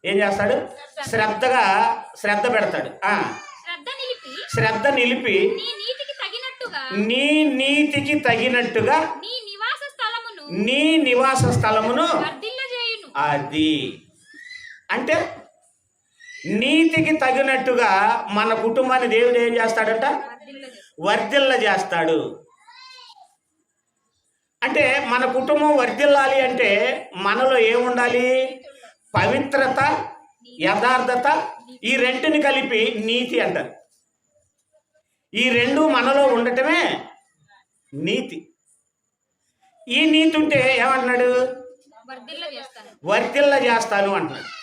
ఏం చేస్తాడు? శ్రద్ధ పెడతాడు. శ్రద్ధ నిలిపి నీ నీతికి తగినట్టుగా నీ నివాస స్థలమును అది అంటే నీతికి తగినట్టుగా మన కుటుంబాన్ని దేవుడు ఏం చేస్తాడంట? వర్ధిల్ల చేస్తాడు. అంటే మన కుటుంబం వర్ధిల్లాలి అంటే మనలో ఏముండాలి? పవిత్రత, యథార్థత, ఈ రెంటిని కలిపి నీతి అంటారు. ఈ రెండు మనలో ఉండటమే నీతి. ఈ నీతి ఉంటే ఏమంటున్నాడు? వర్ధిల్ల చేస్తాను అంటున్నాడు.